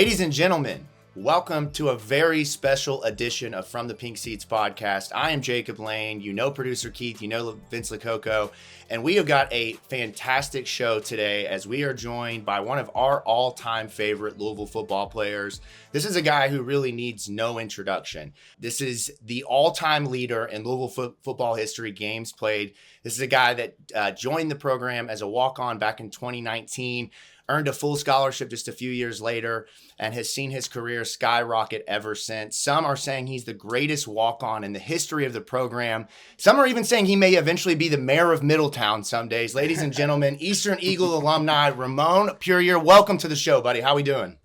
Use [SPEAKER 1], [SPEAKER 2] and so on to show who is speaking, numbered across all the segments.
[SPEAKER 1] Ladies and gentlemen, welcome to a very special edition of From the Pink Seats podcast. I am Jacob Lane. You know producer Keith, you know Vince Lococo, and we have got a fantastic show today as we are joined by one of our all-time favorite Louisville football players. This is a guy who really needs no introduction. This is the all-time leader in Louisville football history, games played. This is a guy that joined the program as a walk-on back in 2019, earned a full scholarship just a few years later, and has seen his career skyrocket ever since. Some are saying he's the greatest walk-on in the history of the program. Some are even saying he may eventually be the mayor of Middletown some days. Ladies and gentlemen, Eastern Eagle alumni Ramon Puryear, welcome to the show, buddy. How we doing?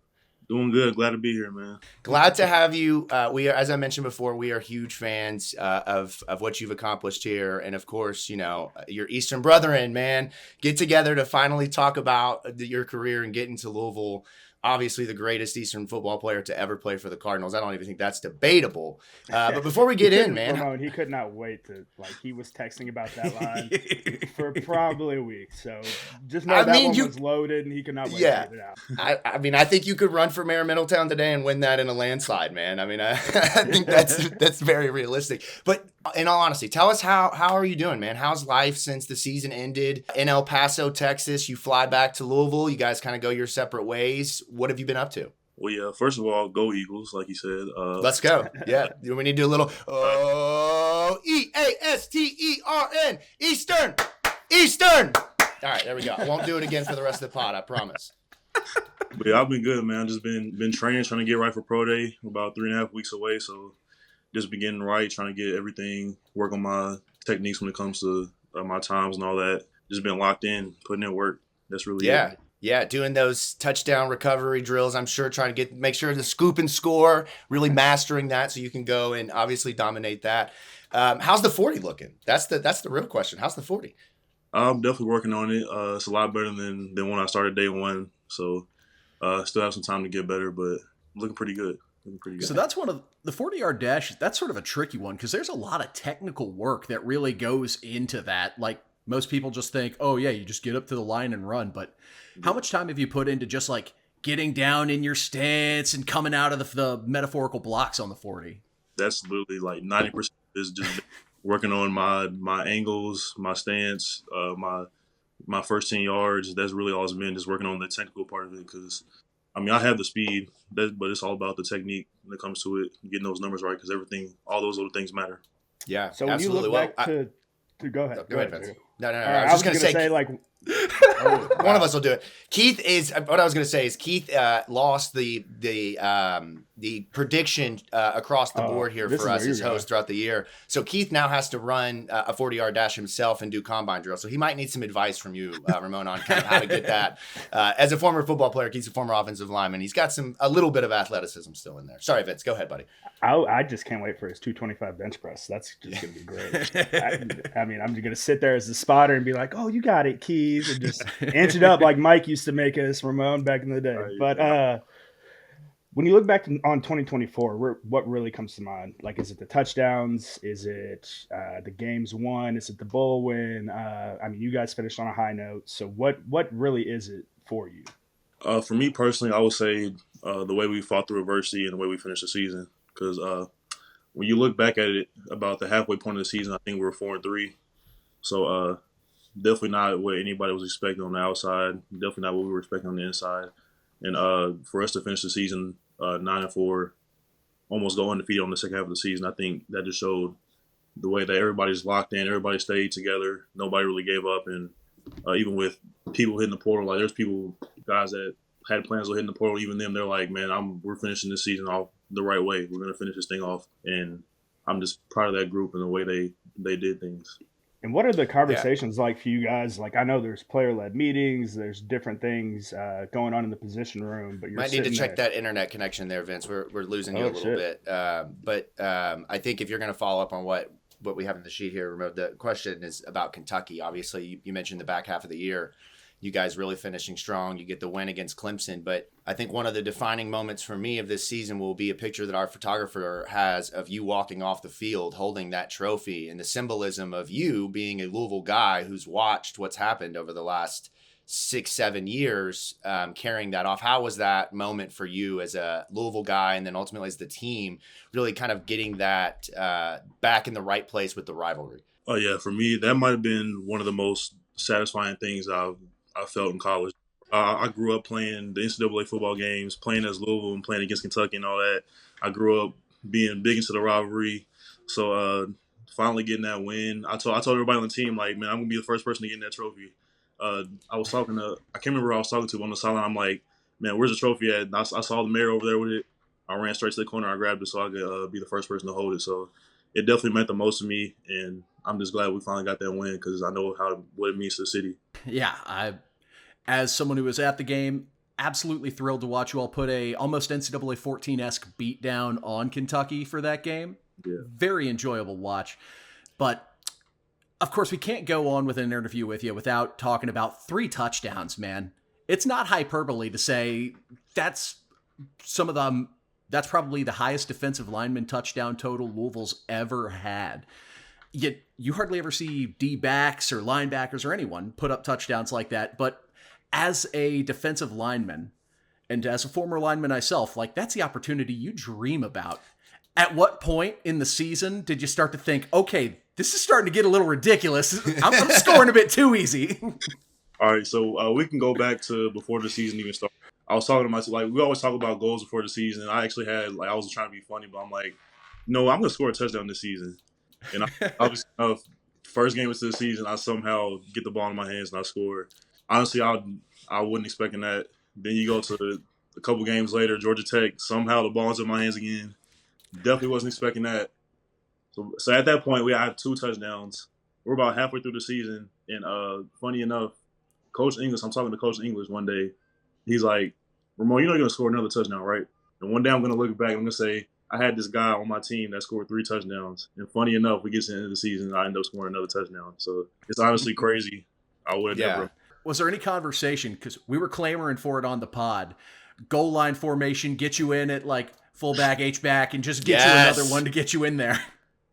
[SPEAKER 2] Doing good. Glad to be here, man.
[SPEAKER 1] Glad to have you. We are, as I mentioned before, we are huge fans of what you've accomplished here. And of course, you know, your Eastern brethren, man, get together to finally talk about your career and get into Louisville. Obviously the greatest Eastern football player to ever play for the Cardinals. I don't even think that's debatable. But before we get in, man.
[SPEAKER 3] Ramon, he could not wait to, he was texting about that line for probably a week. So just know was loaded and he could not wait to get it out.
[SPEAKER 1] I think you could run for mayor of Middletown today and win that in a landslide, man. I mean, I think that's very realistic. But in all honesty, tell us how are you doing, man? How's life since the season ended in El Paso, Texas? You fly back to Louisville. You guys kind of go your separate ways. What have you been up to?
[SPEAKER 2] Well, yeah, first of all, go Eagles, like you said.
[SPEAKER 1] Let's go. Yeah, we need to do a little EASTERN, Eastern. All right, there we go. I won't do it again for the rest of the pod, I promise.
[SPEAKER 2] But yeah, I've been good, man. Just been training, trying to get right for Pro Day. About 3.5 weeks away, so just been getting right, trying to get everything, work on my techniques when it comes to my times and all that. Just been locked in, putting in work. That's really it.
[SPEAKER 1] Yeah, doing those touchdown recovery drills, I'm sure, trying to make sure the scoop and score, really mastering that so you can go and obviously dominate that. How's the 40 looking? That's the real question. How's the 40?
[SPEAKER 2] I'm definitely working on it. It's a lot better than when I started day one. So still have some time to get better, but looking pretty good.
[SPEAKER 4] So that's one of the 40-yard dash. That's sort of a tricky one because there's a lot of technical work that really goes into that. Like most people just think, oh yeah, you just get up to the line and run. But how much time have you put into just like getting down in your stance and coming out of the metaphorical blocks on the 40?
[SPEAKER 2] That's literally like 90% is just working on my angles, my stance, my first 10 yards. That's really all it's been, just working on the technical part of it because I have the speed, but it's all about the technique when it comes to it, getting those numbers right because all those little things matter.
[SPEAKER 1] Yeah,
[SPEAKER 3] so when
[SPEAKER 1] absolutely.
[SPEAKER 3] You look back to go ahead.
[SPEAKER 1] Go ahead, Vince. No.
[SPEAKER 3] I was just going to say like
[SPEAKER 1] one of us will do it. Keith lost the prediction across the board here for us as host throughout the year. So Keith now has to run a 40-yard dash himself and do combine drill. So he might need some advice from you, Ramon, on kind of how to get that. As a former football player, Keith's a former offensive lineman. He's got a little bit of athleticism still in there. Sorry, Vince. Go ahead, buddy.
[SPEAKER 3] I just can't wait for his 225 bench press. That's just going to be great. I'm just going to sit there as the spotter and be like, oh, you got it, Keith, and just inch it up like Mike used to make us, Ramon, back in the day. But when you look back on 2024, what really comes to mind? Like, is it the touchdowns? Is it the games won? Is it the bowl win? You guys finished on a high note. So what really is it for you?
[SPEAKER 2] For me personally, I would say the way we fought through adversity and the way we finished the season. Because when you look back at it, about the halfway point of the season, I think we were 4-3. So definitely not what anybody was expecting on the outside. Definitely not what we were expecting on the inside. And for us to finish the season 9-4, almost go undefeated on the second half of the season, I think that just showed the way that everybody's locked in, everybody stayed together, nobody really gave up. And even with people hitting the portal, like there's guys that had plans on hitting the portal, even them, they're like, man, we're finishing this season off the right way. We're going to finish this thing off. And I'm just proud of that group and the way they did things.
[SPEAKER 3] And what are the conversations like for you guys? Like, I know there's player-led meetings, there's different things going on in the position room, but you
[SPEAKER 1] might need to check that internet connection there, Vince. We're losing you a little bit. But I think if you're going to follow up on what we have in the sheet here, Ramon, the question is about Kentucky. Obviously, you mentioned the back half of the year. You guys really finishing strong. You get the win against Clemson. But I think one of the defining moments for me of this season will be a picture that our photographer has of you walking off the field holding that trophy and the symbolism of you being a Louisville guy who's watched what's happened over the last 6-7 years, carrying that off. How was that moment for you as a Louisville guy, and then ultimately as the team, really kind of getting that back in the right place with the rivalry?
[SPEAKER 2] Oh yeah, for me, that might have been one of the most satisfying things I felt in college. I grew up playing the NCAA football games, playing as Louisville and playing against Kentucky and all that. I grew up being big into the rivalry. So finally getting that win, I told everybody on the team, like, man, I'm gonna be the first person to get in that trophy. I can't remember who I was talking to on the sideline. I'm like, man, where's the trophy at? And I saw the mayor over there with it. I ran straight to the corner. I grabbed it so I could be the first person to hold it. So it definitely meant the most to me, and I'm just glad we finally got that win because I know what it means to the city.
[SPEAKER 4] Yeah, as someone who was at the game, absolutely thrilled to watch you all put a almost NCAA 14-esque beatdown on Kentucky for that game.
[SPEAKER 2] Yeah.
[SPEAKER 4] Very enjoyable watch. But, of course, we can't go on with an interview with you without talking about 3 touchdowns, man. It's not hyperbole to say that's probably the highest defensive lineman touchdown total Louisville's ever had. Yet you hardly ever see D-backs or linebackers or anyone put up touchdowns like that. But as a defensive lineman and as a former lineman myself, like, that's the opportunity you dream about. At what point in the season did you start to think, okay, this is starting to get a little ridiculous. I'm scoring a bit too easy.
[SPEAKER 2] All right, so we can go back to before the season even started. I was talking to myself, like, we always talk about goals before the season. And I actually had, like, I was trying to be funny, but I'm like, no, I'm going to score a touchdown this season. And obviously, first game of the season, I somehow get the ball in my hands and I score. Honestly, I wasn't expecting that. Then you go to a couple games later, Georgia Tech, somehow the ball's in my hands again. Definitely wasn't expecting that. So at that point, I have 2 touchdowns. We're about halfway through the season, and funny enough, Coach English, I'm talking to Coach English one day. He's like, Ramon, you know you're going to score another touchdown, right? And one day I'm going to look back and I'm going to say, I had this guy on my team that scored 3 touchdowns. And funny enough, we get to the end of the season, I end up scoring another touchdown. So it's honestly crazy. I would have never.
[SPEAKER 4] Was there any conversation, because we were clamoring for it on the pod, goal line formation, get you in at like fullback, H-back, and just get you another one to get you in there?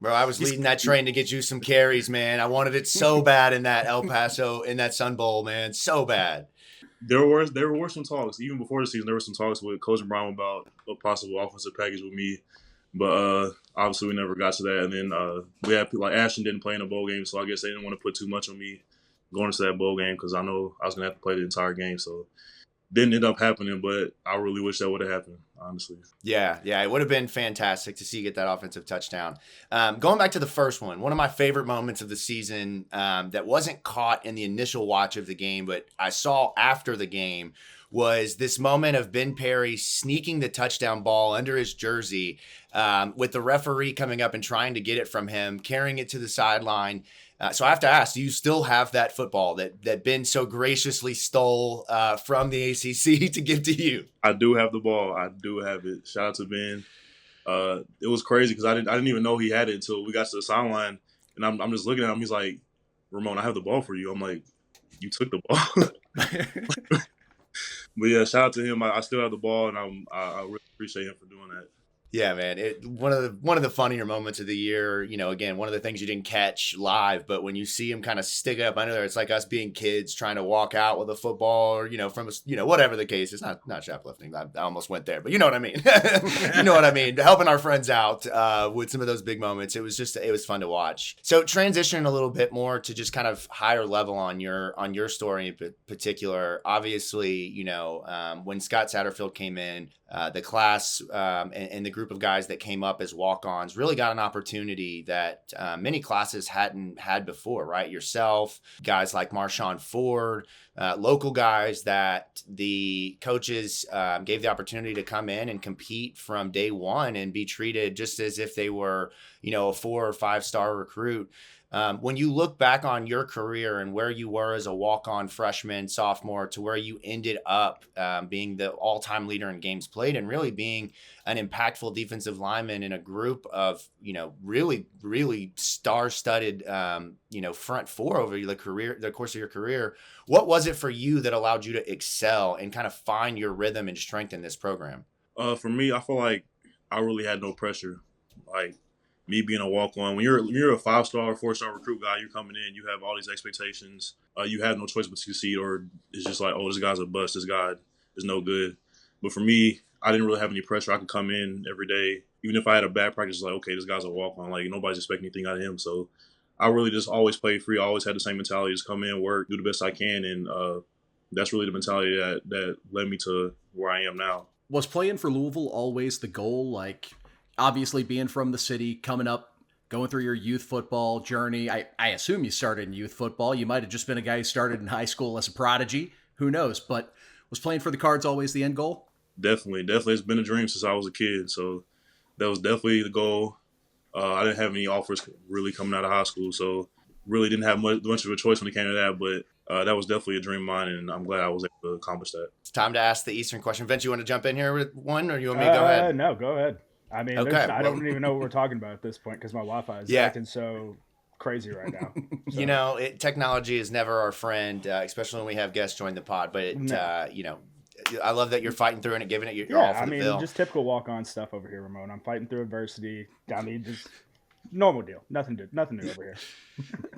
[SPEAKER 1] Bro, I was leading that train to get you some carries, man. I wanted it so bad in that El Paso, in that Sun Bowl, man. So bad.
[SPEAKER 2] There were some talks, even before the season, there were some talks with Coach Brown about a possible offensive package with me. But obviously we never got to that. And then we had people like Ashton didn't play in a bowl game, so I guess they didn't want to put too much on me going into that bowl game because I know I was going to have to play the entire game. So didn't end up happening, but I really wish that would have happened, honestly.
[SPEAKER 1] Yeah, it would have been fantastic to see you get that offensive touchdown. Going back to the first one of my favorite moments of the season that wasn't caught in the initial watch of the game, but I saw after the game, was this moment of Ben Perry sneaking the touchdown ball under his jersey with the referee coming up and trying to get it from him, carrying it to the sideline. So I have to ask, do you still have that football that Ben so graciously stole from the ACC to give to you?
[SPEAKER 2] I do have the ball. I do have it. Shout out to Ben. It was crazy because I didn't even know he had it until we got to the sideline, and I'm just looking at him. He's like, Ramon, I have the ball for you. I'm like, you took the ball. But yeah, shout out to him. I still have the ball, and I really appreciate him for doing that.
[SPEAKER 1] Yeah, man. One of the funnier moments of the year, again, one of the things you didn't catch live, but when you see him kind of stick it up under there, it's like us being kids trying to walk out with a football or, from whatever the case. It's not shoplifting. I almost went there, but you know what I mean? You know what I mean? Helping our friends out with some of those big moments. It was fun to watch. So transitioning a little bit more to just kind of higher level on your story in particular, obviously, when Scott Satterfield came in, the class and the group of guys that came up as walk-ons really got an opportunity that many classes hadn't had before, right? Yourself, guys like Marshawn Ford, local guys that the coaches gave the opportunity to come in and compete from day one and be treated just as if they were, a 4 or 5 star recruit. When you look back on your career and where you were as a walk-on freshman, sophomore, to where you ended up being the all-time leader in games played and really being an impactful defensive lineman in a group of, really, really star-studded, front four over the course of your career, what was it for you that allowed you to excel and kind of find your rhythm and strength in this program?
[SPEAKER 2] For me, I feel like I really had no pressure. Like, me being a walk-on. When you're a 5-star or 4-star recruit guy, you're coming in, you have all these expectations. You have no choice but to succeed, or it's just like, oh, this guy's a bust. This guy is no good. But for me, I didn't really have any pressure. I could come in every day, even if I had a bad practice. Like, okay, this guy's a walk-on. Like, nobody's expecting anything out of him. So I really just always played free. I always had the same mentality: just come in, work, do the best I can, and that's really the mentality that led me to where I am now.
[SPEAKER 4] Was playing for Louisville always the goal? Like, obviously being from the city, coming up, going through your youth football journey. I assume you started in youth football. You might have just been a guy who started in high school as a prodigy. Who knows? But was playing for the Cards always the end goal?
[SPEAKER 2] Definitely. It's been a dream since I was a kid. So that was definitely the goal. I didn't have any offers really coming out of high school, so really didn't have much of a choice when it came to that. But that was definitely a dream of mine, and I'm glad I was able to accomplish that.
[SPEAKER 1] It's time to ask the Eastern question. Vince, you want to jump in here with one, or you want me to go ahead?
[SPEAKER 3] No, go ahead. I mean,
[SPEAKER 1] Okay,
[SPEAKER 3] I don't even know what we're talking about at this point because my Wi-Fi is acting so crazy right now. So.
[SPEAKER 1] You know, technology is never our friend, especially when we have guests join the pod. But you know, I love that you're fighting through it and giving it your all for the bill.
[SPEAKER 3] Just typical walk-on stuff over here, Ramon. I'm fighting through adversity. I mean, just normal deal. Nothing new over here.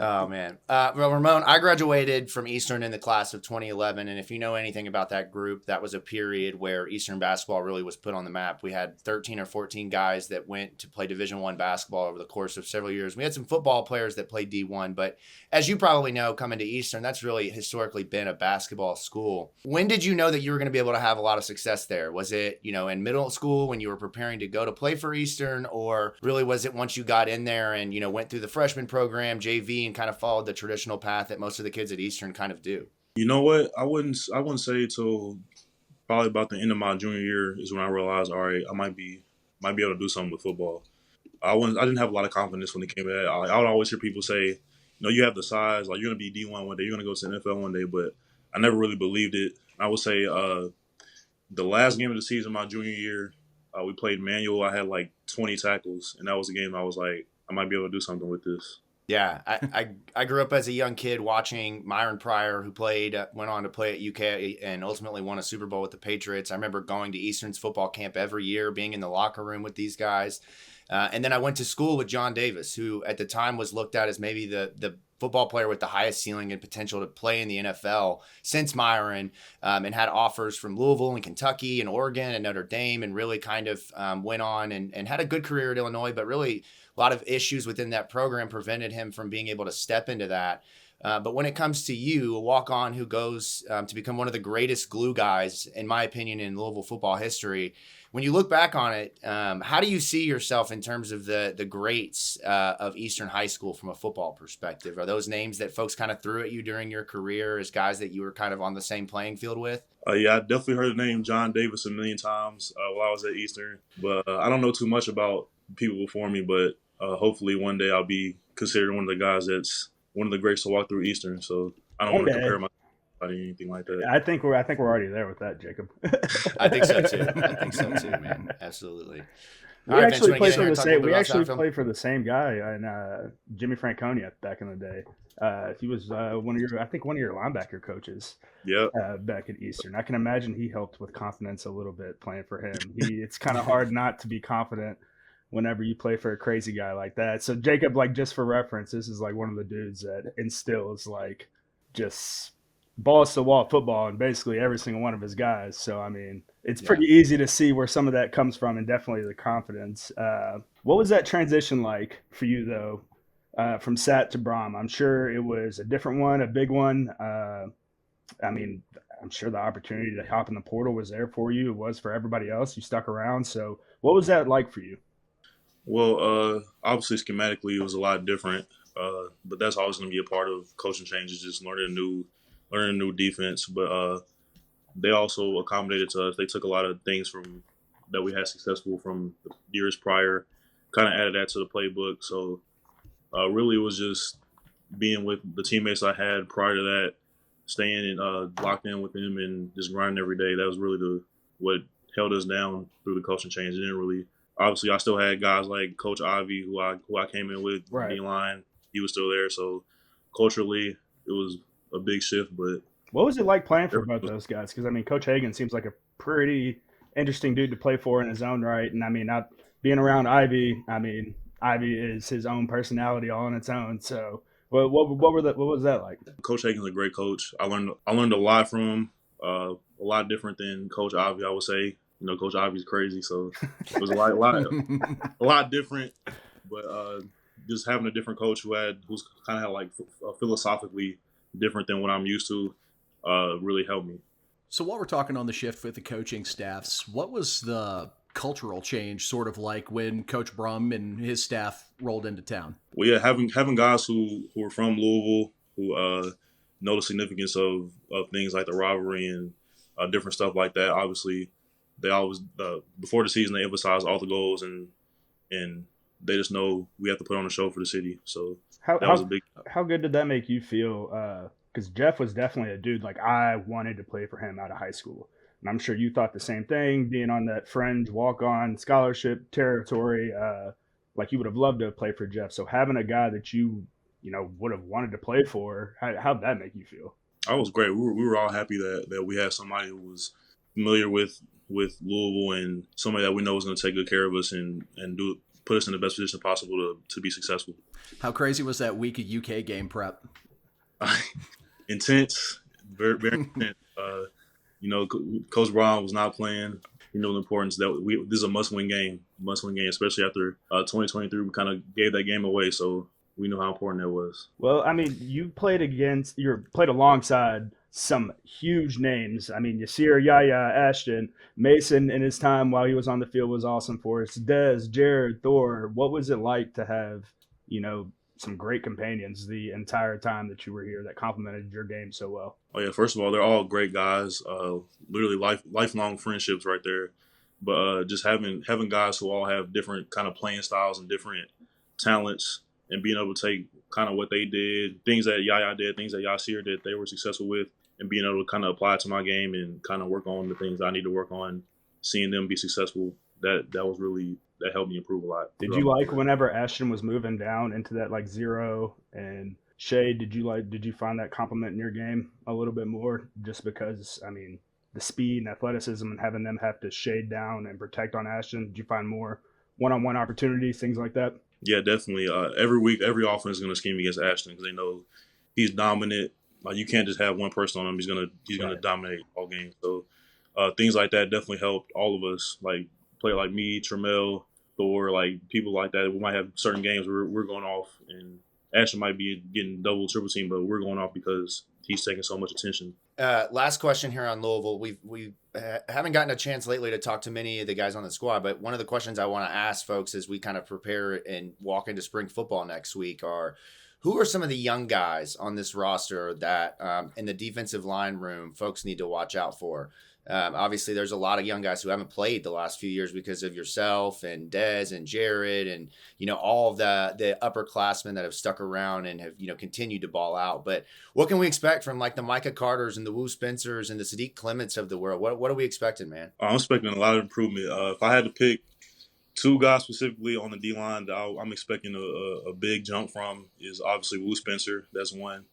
[SPEAKER 1] Oh, man. Well, Ramon, I graduated from Eastern in the class of 2011. And if you know anything about that group, that was a period where Eastern basketball really was put on the map. We had 13 or 14 guys that went to play Division I basketball over the course of several years. We had some football players that played D1. But as you probably know, coming to Eastern, that's really historically been a basketball school. When did you know that you were going to be able to have a lot of success there? Was it, you know, in middle school when you were preparing to go to play for Eastern? Or really was it once you got in there and, you know, went through the freshman program, JV, and kind of followed the traditional path that most of the kids at Eastern kind of do?
[SPEAKER 2] You know what? I wouldn't say till probably about the end of my junior year is when I realized, all right, I might be able to do something with football. I didn't have a lot of confidence when it came to that. I would always hear people say, you know, you have the size, like you're going to be D1 one day, you're going to go to the NFL one day, but I never really believed it. I would say the last game of the season, my junior year, we played Manual. I had like 20 tackles, and that was the game I was like, I might be able to do something with this.
[SPEAKER 1] Yeah, I grew up as a young kid watching Myron Pryor, who went on to play at UK and ultimately won a Super Bowl with the Patriots. I remember going to Eastern's football camp every year, being in the locker room with these guys. And then I went to school with John Davis, who at the time was looked at as maybe the football player with the highest ceiling and potential to play in the NFL since Myron, and had offers from Louisville and Kentucky and Oregon and Notre Dame, and really kind of went on and had a good career at Illinois, but really a lot of issues within that program prevented him from being able to step into that. But when it comes to you, a walk-on who goes to become one of the greatest glue guys, in my opinion, in Louisville football history, when you look back on it, how do you see yourself in terms of the greats of Eastern High School from a football perspective? Are those names that folks kind of threw at you during your career as guys that you were kind of on the same playing field with?
[SPEAKER 2] Yeah, I definitely heard the name John Davis a million times while I was at Eastern. But I don't know too much about people before me, but hopefully one day I'll be considered one of the guys that's one of the greats to walk through Eastern. So I don't want to compare myself to anything like that.
[SPEAKER 3] I think we're already there with that, Jacob.
[SPEAKER 1] I think so too. Man. Absolutely.
[SPEAKER 3] We actually played for the same guy, and Jimmy Franconia back in the day. He was one of your linebacker coaches.
[SPEAKER 2] Yeah.
[SPEAKER 3] Back at Eastern. I can imagine he helped with confidence a little bit playing for him. It's kind of hard not to be confident whenever you play for a crazy guy like that. So Jacob, like, just for reference, this is like one of the dudes that instills like just balls to wall football in basically every single one of his guys. So I mean, it's pretty easy to see where some of that comes from, and definitely the confidence. What was that transition like for you though, from Sat to Brom? I'm sure it was a different one, a big one. I mean, I'm sure the opportunity to hop in the portal was there for you. It was for everybody else. You stuck around. So what was that like for you?
[SPEAKER 2] Well, obviously schematically it was a lot different, but that's always going to be a part of coaching changes, just learning a new defense. But they also accommodated to us. They took a lot of things from that we had successful from the years prior, kind of added that to the playbook. So really it was just being with the teammates I had prior to that, staying and locked in with them and just grinding every day. That was really what held us down through the coaching change. It didn't really. Obviously, I still had guys like Coach Ivy, who I came in with, D-line. He was still there. So culturally, it was a big shift. But
[SPEAKER 3] what was it like playing for both those guys? Because I mean, Coach Hagan seems like a pretty interesting dude to play for in his own right. And I mean, being around Ivy, I mean, Ivy is his own personality all on its own. So what was that like?
[SPEAKER 2] Coach Hagan's a great coach. I learned a lot from him. A lot different than Coach Ivy, I would say. You know, Coach Ivy's crazy, so it was a lot different. But just having a different coach who's kind of had like philosophically different than what I'm used to really helped me.
[SPEAKER 4] So while we're talking on the shift with the coaching staffs, what was the cultural change sort of like when Coach Brum and his staff rolled into town?
[SPEAKER 2] Well, yeah, having guys who are from Louisville who know the significance of things like the rivalry and different stuff like that. Obviously, they always before the season they emphasize all the goals and they just know we have to put on a show for the city. So that was a big.
[SPEAKER 3] How good did that make you feel? Because Jeff was definitely a dude like I wanted to play for him out of high school. And I'm sure you thought the same thing, being on that fringe walk-on scholarship territory. Like you would have loved to play for Jeff. So having a guy that you would have wanted to play for, how'd that make you feel?
[SPEAKER 2] I was great. We were all happy that we had somebody who was familiar with Louisville and somebody that we know is going to take good care of us and put us in the best position possible to be successful.
[SPEAKER 4] How crazy was that week of UK game prep?
[SPEAKER 2] Intense, very, very intense. Coach Brown was not playing. You know the importance that this is a must-win game, especially after 2023. We kind of gave that game away, so we know how important that was.
[SPEAKER 3] Well, I mean, you played alongside some huge names. I mean, Yasir, Yaya, Ashton, Mason in his time while he was on the field was awesome for us. Dez, Jared, Thor. What was it like to have, some great companions the entire time that you were here that complemented your game so well?
[SPEAKER 2] Oh yeah, first of all, they're all great guys. Literally lifelong friendships right there. But just having guys who all have different kind of playing styles and different talents, and being able to take kind of what they did, things that Yaya did, things that Yasir did, they were successful with, and being able to kind of apply it to my game and kind of work on the things I need to work on, seeing them be successful, that helped me improve a lot.
[SPEAKER 3] Did you like whenever Ashton was moving down into that like zero and shade? Did you find that compliment in your game a little bit more, just because, I mean, the speed and athleticism and having them have to shade down and protect on Ashton? Did you find more one-on-one opportunities, things like that?
[SPEAKER 2] Yeah, definitely. Every week, every offense is going to scheme against Ashton because they know he's dominant. Like you can't just have one person on him. He's gonna dominate all game. So things like that definitely helped all of us. Like player like me, Tremel, Thor, like people like that. We might have certain games where we're going off, and Ashton might be getting double, triple team, but we're going off because he's taking so much attention.
[SPEAKER 1] Last question here on Louisville. We haven't gotten a chance lately to talk to many of the guys on the squad, but one of the questions I want to ask folks as we kind of prepare and walk into spring football next week are, who are some of the young guys on this roster that in the defensive line room folks need to watch out for? Obviously, there's a lot of young guys who haven't played the last few years because of yourself and Dez and Jared and, all of the upperclassmen that have stuck around and have, continued to ball out. But what can we expect from like the Micah Carters and the Wu Spencers and the Sadiq Clements of the world? What are we expecting, man?
[SPEAKER 2] I'm expecting a lot of improvement. If I had to pick two guys specifically on the D-line that I'm expecting a big jump from is obviously Wu Spencer. That's one.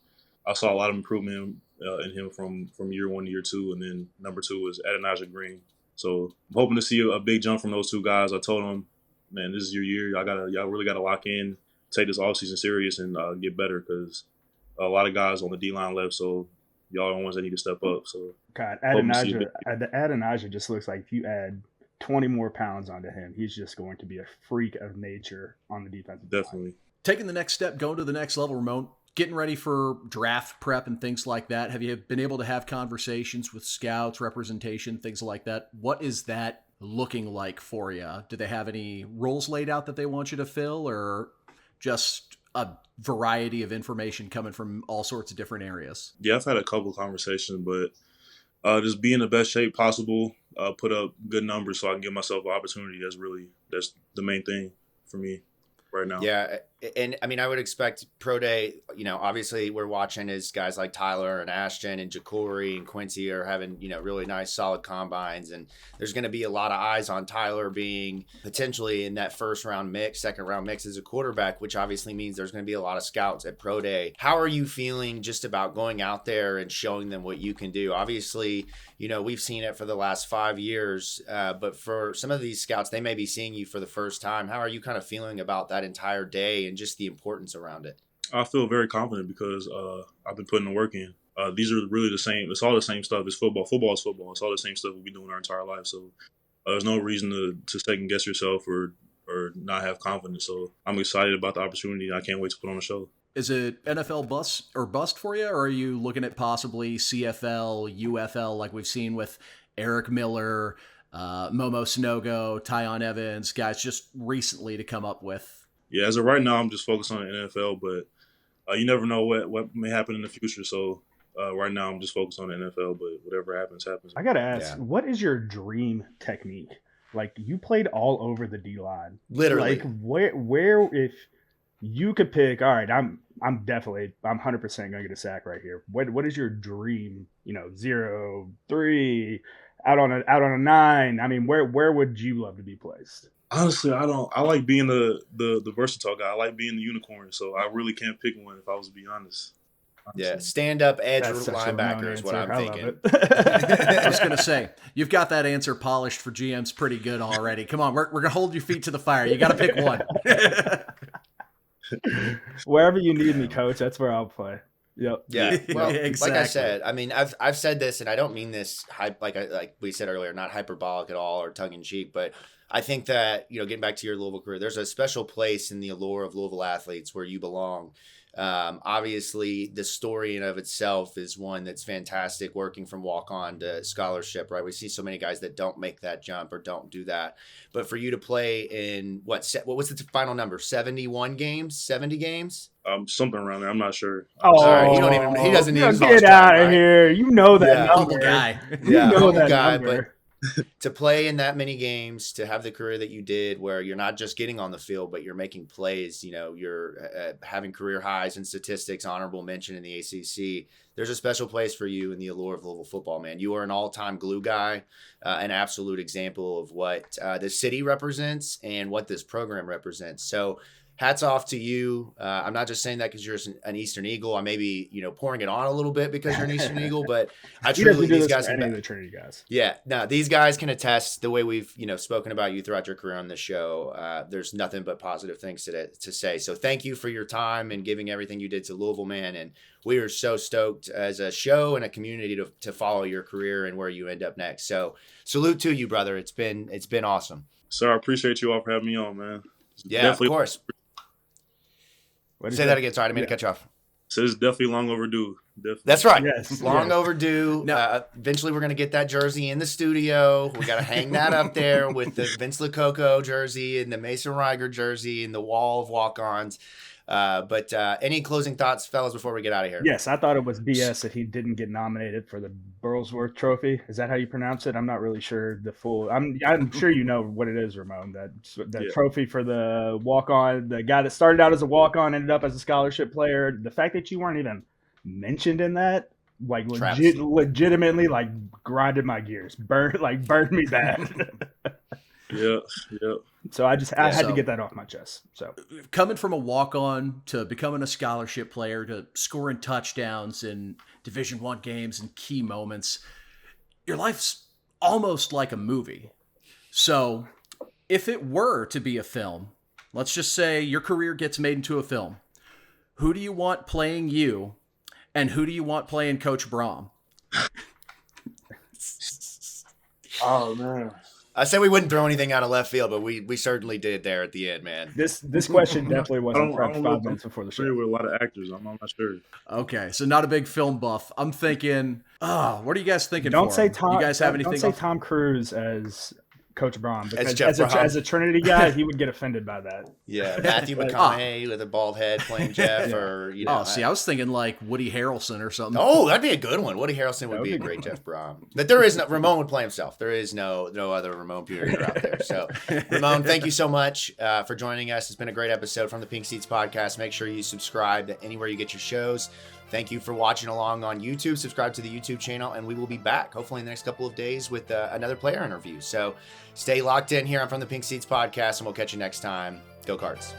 [SPEAKER 2] I saw a lot of improvement in him from year one to year two, and then number two is Adonijah Green. So I'm hoping to see a big jump from those two guys. I told them, man, this is your year. Y'all really got to lock in, take this offseason serious, and get better because a lot of guys on the D-line left, so y'all are the ones that need to step up. So
[SPEAKER 3] God, Adonijah just looks like if you add 20 more pounds onto him, he's just going to be a freak of nature on the defensive
[SPEAKER 2] definitely
[SPEAKER 3] line.
[SPEAKER 4] Taking the next step, going to the next level, Ramon, getting ready for draft prep and things like that. Have you been able to have conversations with scouts, representation, things like that? What is that looking like for you? Do they have any roles laid out that they want you to fill, or just a variety of information coming from all sorts of different areas?
[SPEAKER 2] Yeah, I've had a couple of conversations, but just be in the best shape possible, put up good numbers so I can give myself an opportunity. That's the main thing for me right now.
[SPEAKER 1] Yeah, And I mean, I would expect pro day, obviously we're watching as guys like Tyler and Ashton and Ja'Cory and Quincy are having, really nice solid combines. And there's going to be a lot of eyes on Tyler being potentially in that second round mix as a quarterback, which obviously means there's going to be a lot of scouts at pro day. How are you feeling just about going out there and showing them what you can do? Obviously, we've seen it for the last 5 years, but for some of these scouts, they may be seeing you for the first time. How are you kind of feeling about that entire day and just the importance around it?
[SPEAKER 2] I feel very confident because I've been putting the work in. These are really the same. It's all the same stuff. It's football. Football is football. It's all the same stuff we've been doing our entire life. So there's no reason to second guess yourself or not have confidence. So I'm excited about the opportunity. I can't wait to put on a show.
[SPEAKER 4] Is it NFL bust for you, or are you looking at possibly CFL, UFL, like we've seen with Eric Miller, Momo Snogo, Tyon Evans, guys just recently to come up with?
[SPEAKER 2] Yeah, as of right now, I'm just focused on the NFL, but you never know what may happen in the future. So right now, I'm just focused on the NFL, but whatever happens, happens.
[SPEAKER 3] I got to ask, What is your dream technique? Like, you played all over the D-line.
[SPEAKER 1] Literally.
[SPEAKER 3] Like, where if you could pick, all right, I'm 100% going to get a sack right here. What is your dream, 0, 3, out on a 9? I mean, where would you love to be placed?
[SPEAKER 2] Honestly, I like being the versatile guy. I like being the unicorn. So I really can't pick one if I was to be honest. Honestly.
[SPEAKER 1] Yeah, stand-up edge linebacker is what I'm thinking.
[SPEAKER 4] I was going to say, you've got that answer polished for GMs pretty good already. Come on, we're going to hold your feet to the fire. You got to pick one.
[SPEAKER 3] Wherever you need me, coach, that's where I'll play. Yep.
[SPEAKER 1] Yeah. Well,
[SPEAKER 4] exactly.
[SPEAKER 1] Like I said, I mean, I've said this, and I don't mean this like we said earlier, not hyperbolic at all or tongue in cheek, but I think that, getting back to your Louisville career, there's a special place in the allure of Louisville athletes where you belong. Obviously, the story in of itself is one that's fantastic, working from walk-on to scholarship, right? We see so many guys that don't make that jump or don't do that. But for you to play in what was the final number? 71 games? 70 games?
[SPEAKER 2] Something around there. I'm not sure.
[SPEAKER 3] Oh,
[SPEAKER 1] right. He doesn't even
[SPEAKER 3] get out of here. You know that number.
[SPEAKER 4] Guy.
[SPEAKER 3] You know that guy, number.
[SPEAKER 1] But to play in that many games, to have the career that you did, where you're not just getting on the field, but you're making plays, you're having career highs in statistics, honorable mention in the ACC. There's a special place for you in the allure of Louisville football, man. You are an all-time glue guy, an absolute example of what the city represents and what this program represents. So hats off to you. I'm not just saying that because you're an Eastern Eagle. I may be, pouring it on a little bit because you're an Eastern Eagle, but I truly, these guys,
[SPEAKER 3] any of the Trinity guys.
[SPEAKER 1] Yeah, no, these guys can attest the way we've, spoken about you throughout your career on the show. There's nothing but positive things to say. So thank you for your time and giving everything you did to Louisville, man. And we are so stoked as a show and a community to follow your career and where you end up next. So salute to you, brother. It's been awesome.
[SPEAKER 2] Sir, I appreciate you all for having me on, man.
[SPEAKER 1] Yeah, of course. Say that again. Sorry, I didn't mean to cut you off.
[SPEAKER 2] So it's definitely long overdue. Definitely.
[SPEAKER 1] That's right.
[SPEAKER 3] Yes.
[SPEAKER 1] Long overdue.
[SPEAKER 4] No.
[SPEAKER 1] Eventually, we're going to get that jersey in the studio. We got to hang that up there with the Vince Lococo jersey and the Mason Reiger jersey and the wall of walk-ons. But any closing thoughts, fellas, before we get out of here?
[SPEAKER 3] Yes, I thought it was BS that he didn't get nominated for the Burlsworth Trophy. Is that how you pronounce it? I'm not really sure the full. I'm sure you know what it is, Ramon. That trophy for the walk-on, the guy that started out as a walk-on ended up as a scholarship player. The fact that you weren't even mentioned in that, like legitimately, like grinded my gears, burned me bad.
[SPEAKER 2] Yeah.
[SPEAKER 3] So I had to get that off my chest. So
[SPEAKER 4] coming from a walk-on to becoming a scholarship player to scoring touchdowns in Division I games and key moments, your life's almost like a movie. So if it were to be a film, let's just say your career gets made into a film. Who do you want playing you, and who do you want playing Coach Braum?
[SPEAKER 2] Oh, man.
[SPEAKER 1] I said we wouldn't throw anything out of left field, but we certainly did there at the end, man.
[SPEAKER 3] This question definitely wasn't prepped 5 minutes before the show.
[SPEAKER 2] With a lot of actors, I'm not sure.
[SPEAKER 4] Okay, so not a big film buff. I'm thinking, what are you guys thinking?
[SPEAKER 3] Don't say Tom.
[SPEAKER 4] You guys have anything?
[SPEAKER 3] Don't say Tom Cruise as Coach Braun, because
[SPEAKER 1] Jeff Braun.
[SPEAKER 3] as a Trinity guy, he would get offended by that.
[SPEAKER 1] Yeah, Matthew McConaughey with a bald head playing Jeff, or
[SPEAKER 4] I was thinking like Woody Harrelson or something.
[SPEAKER 1] Oh, that'd be a good one. Woody Harrelson would be a great Jeff Braun. But there is no Ramon would play himself. There is no other Ramon Puryear out there. So, Ramon, thank you so much for joining us. It's been a great episode from the Pink Seats podcast. Make sure you subscribe anywhere you get your shows. Thank you for watching along on YouTube. Subscribe to the YouTube channel, and we will be back hopefully in the next couple of days with another player interview. So stay locked in here on From the Pink Seats podcast, and we'll catch you next time. Go Cards.